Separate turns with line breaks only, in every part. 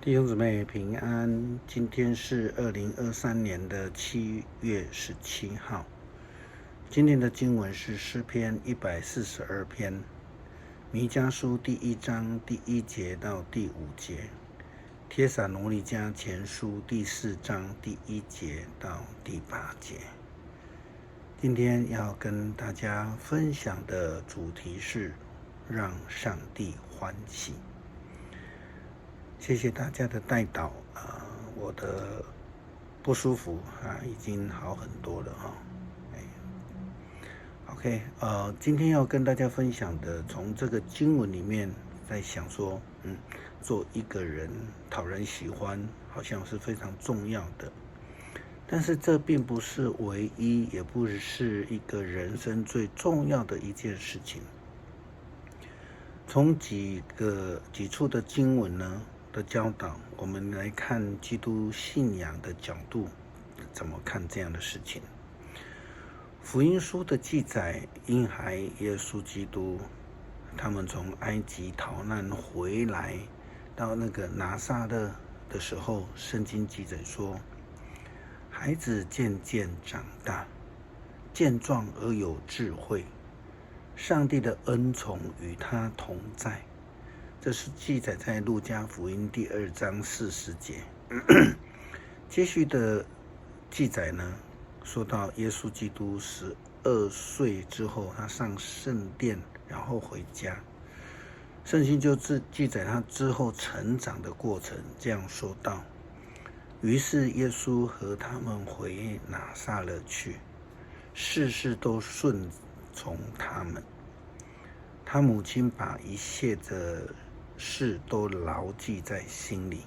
弟兄姊妹平安，今天是2023年的7月17号。今天的经文是诗篇142篇，弥迦书第1章第1节到第5节，帖撒罗尼迦前书第4章第1节到第8节。今天要跟大家分享的主题是让上帝欢喜。谢谢大家的代祷我的不舒服已经好很多了OK， 今天要跟大家分享的，从这个经文里面在想说，做一个人讨人喜欢，好像是非常重要的，但是这并不是唯一，也不是一个人生最重要的一件事情。从几处的经文呢的教导，我们来看基督信仰的角度怎么看这样的事情。福音书的记载，婴孩耶稣基督他们从埃及逃难回来到那个拿撒勒的时候，圣经记载说，孩子渐渐长大，健壮而有智慧，上帝的恩宠与他同在。这是记载在路加福音第2章40节。接续的记载呢，说到耶稣基督12岁之后，他上圣殿，然后回家。圣经就记载他之后成长的过程，这样说道：于是耶稣和他们回拿撒勒去，事事都顺从他们。他母亲把一切的事都牢记在心里。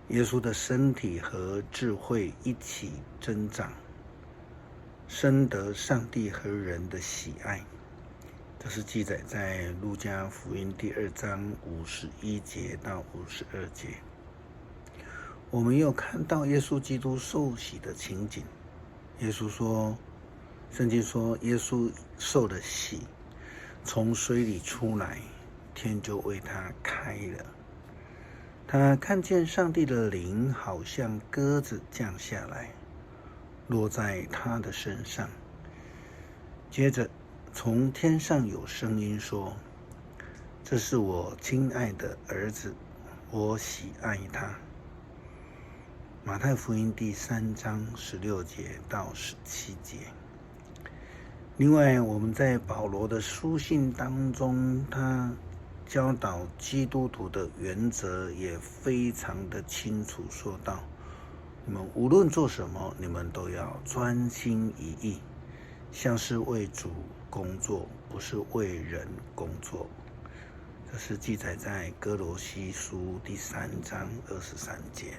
耶稣的身体和智慧一起增长，深得上帝和人的喜爱。这是记载在路加福音第2章51节到52节。我们又看到耶稣基督受洗的情景。圣经说，耶稣受了洗，从水里出来，天就为他开了。他看见上帝的灵好像鸽子降下来，落在他的身上。接着从天上有声音说，这是我亲爱的儿子，我喜爱他。马太福音第3章16节到17节。另外，我们在保罗的书信当中，他教导基督徒的原则也非常的清楚，说道：你们无论做什么，你们都要专心一意，像是为主工作，不是为人工作。这是记载在哥罗西书第3章23节。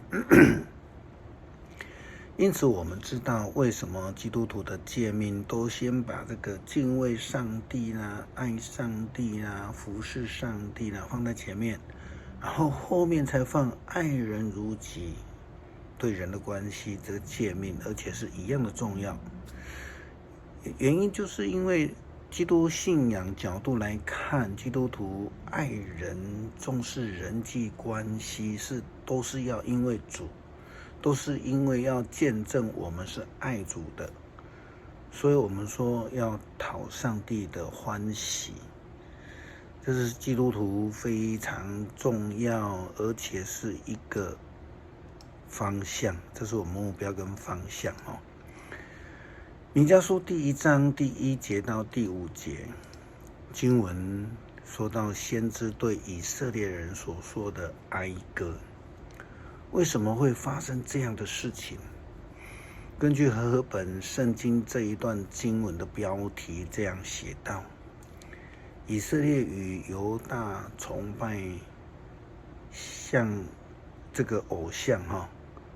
因此我们知道为什么基督徒的诫命都先把这个敬畏上帝爱上帝服侍上帝放在前面，然后后面才放爱人如己，对人的关系这个诫命，而且是一样的重要。原因就是因为基督信仰角度来看，基督徒爱人，重视人际关系，都是要因为主，都是因为要见证我们是爱主的，所以我们说要讨上帝的欢喜。这是基督徒非常重要，而且是一个方向，这是我们目标跟方向弥迦书第1章第1节到第5节，经文说到先知对以色列人所说的哀歌。为什么会发生这样的事情？根据和合本圣经这一段经文的标题这样写道：以色列与犹大崇拜像这个偶像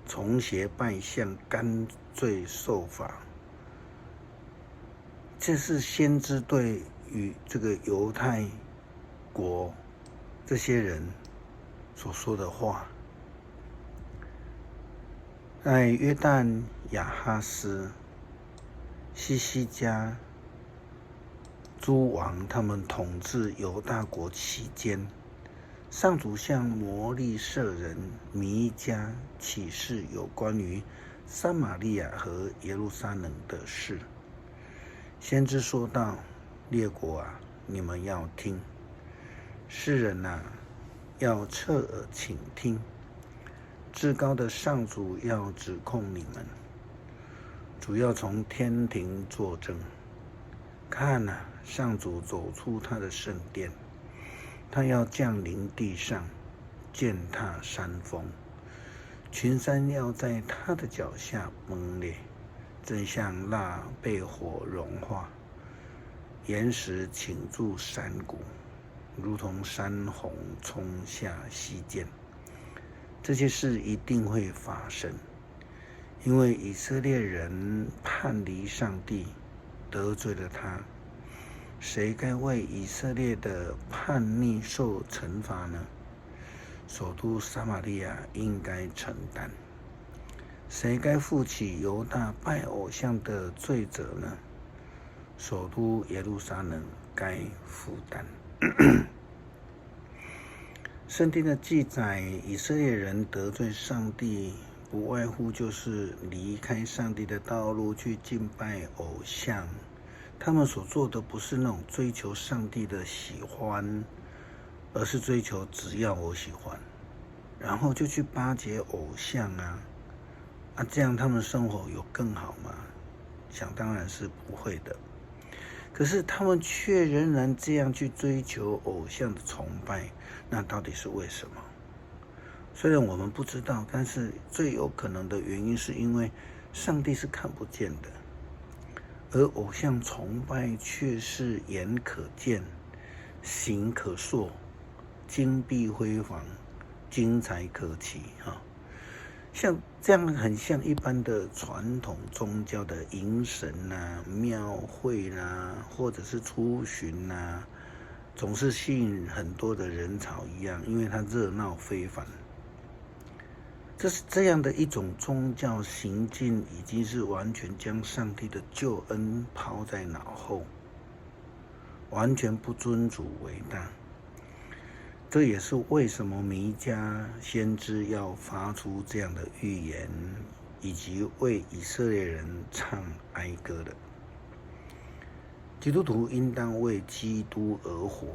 从邪拜相，干罪受罚。这是先知对于这个犹太国这些人所说的话。在约旦、亚哈斯、西西家诸王他们统治犹大国期间，上主向摩利舍人弥迦启示有关于撒玛利亚和耶路撒冷的事。先知说道：列国啊，你们要听；世人啊，要侧耳倾听。至高的上主要指控你们，主要从天庭作证。看啊，上主走出他的圣殿，他要降临地上，践踏山峰，群山要在他的脚下崩裂，正像蜡被火融化，岩石倾注山谷，如同山洪冲下溪涧。这些事一定会发生，因为以色列人叛离上帝，得罪了他。谁该为以色列的叛逆受惩罚呢？首都撒玛利亚应该承担。谁该负起犹大拜偶像的罪责呢？首都耶路撒冷该负担。圣经的记载，以色列人得罪上帝，不外乎就是离开上帝的道路去敬拜偶像。他们所做的不是那种追求上帝的喜欢，而是追求只要我喜欢，然后就去巴结偶像啊，这样他们生活有更好吗？想当然是不会的。可是他们却仍然这样去追求偶像的崇拜，那到底是为什么？虽然我们不知道，但是最有可能的原因是因为上帝是看不见的，而偶像崇拜却是眼可见、形可塑、金碧辉煌、精彩可期像这样很像一般的传统宗教的迎神庙会或者是出巡总是吸引很多的人潮一样，因为它热闹非凡。这是这样的一种宗教行径，已经是完全将上帝的救恩抛在脑后，完全不尊主为大。这也是为什么弥迦先知要发出这样的预言，以及为以色列人唱哀歌的。基督徒应当为基督而活，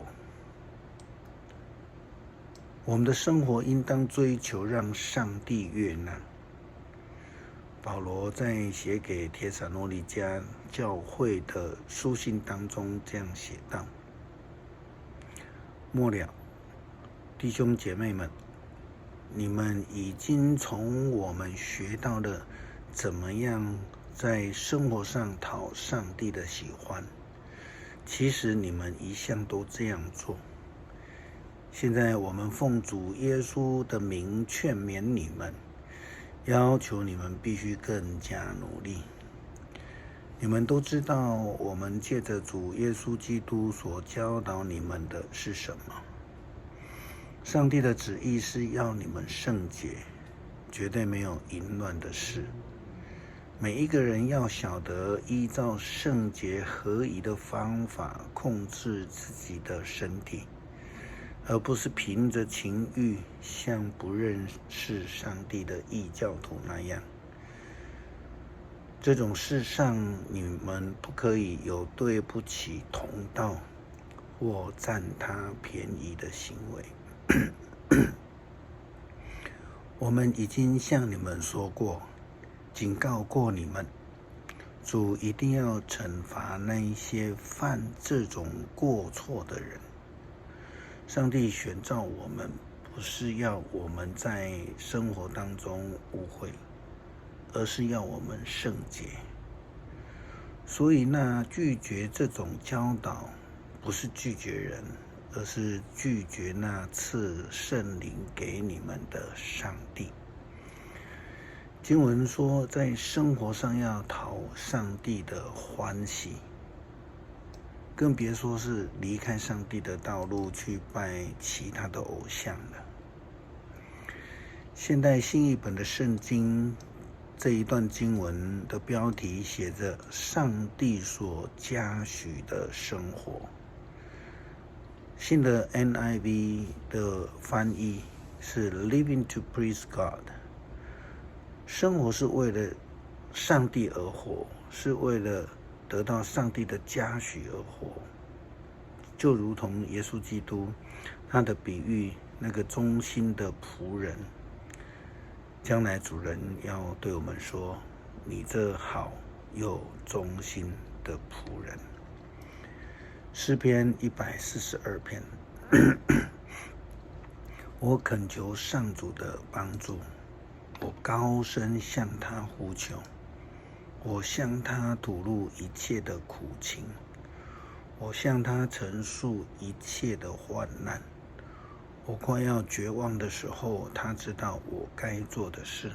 我们的生活应当追求让上帝悦纳。保罗在写给帖撒罗尼迦教会的书信当中这样写道：末了，弟兄姐妹们，你们已经从我们学到了怎么样在生活上讨上帝的喜欢。其实你们一向都这样做。现在我们奉主耶稣的名劝勉你们，要求你们必须更加努力。你们都知道，我们借着主耶稣基督所教导你们的是什么。上帝的旨意是要你们圣洁，绝对没有淫乱的事。每一个人要晓得依照圣洁合宜的方法控制自己的身体，而不是凭着情欲像不认识上帝的异教徒那样。这种事上，你们不可以有对不起同道或占他便宜的行为。我们已经向你们说过，警告过你们，主一定要惩罚那一些犯这种过错的人。上帝选召我们，不是要我们在生活当中污秽，而是要我们圣洁。所以那拒绝这种教导，不是拒绝人，而是拒绝那赐圣灵给你们的上帝。经文说，在生活上要讨上帝的欢喜，更别说是离开上帝的道路去拜其他的偶像了。现代新译本的圣经这一段经文的标题写着：“，上帝所嘉许的生活。”新的 NIV 的翻译是 Living to please God。生活是为了上帝而活，是为了得到上帝的嘉许而活。就如同耶稣基督他的比喻，那个忠心的仆人，将来主人要对我们说，你这好又忠心的仆人。诗篇142篇我恳求上主的帮助，我高声向他呼求，我向他吐露一切的苦情，我向他陈述一切的患难。我快要绝望的时候，他知道我该做的事。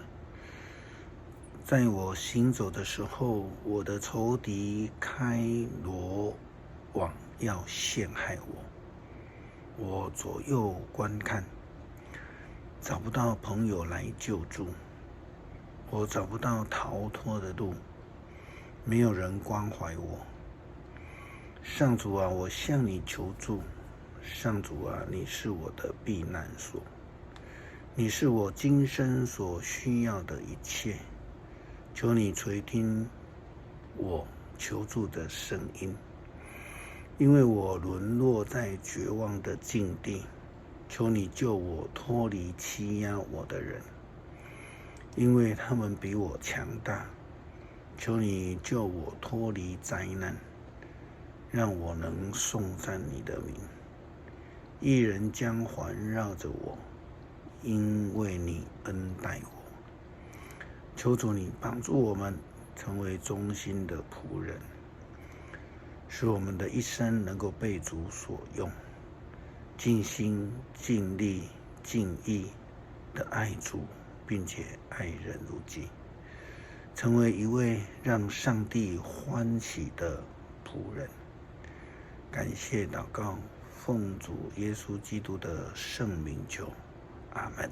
在我行走的时候，我的仇敌开罗网要陷害我。我左右观看，找不到朋友来救助，我找不到逃脱的路，没有人关怀我。上主啊，我向你求助。上主啊，你是我的避难所，你是我今生所需要的一切。求你垂听我求助的声音，因为我沦落在绝望的境地。求你救我脱离欺压我的人，因为他们比我强大。求你救我脱离灾难，让我能颂赞你的名。义人将环绕着我，因为你恩待我。求主你帮助我们成为忠心的仆人，使我们的一生能够被主所用，尽心尽力尽意的爱主，并且爱人如己，成为一位让上帝欢喜的仆人。感谢祷告，奉主耶稣基督的圣名求，阿们。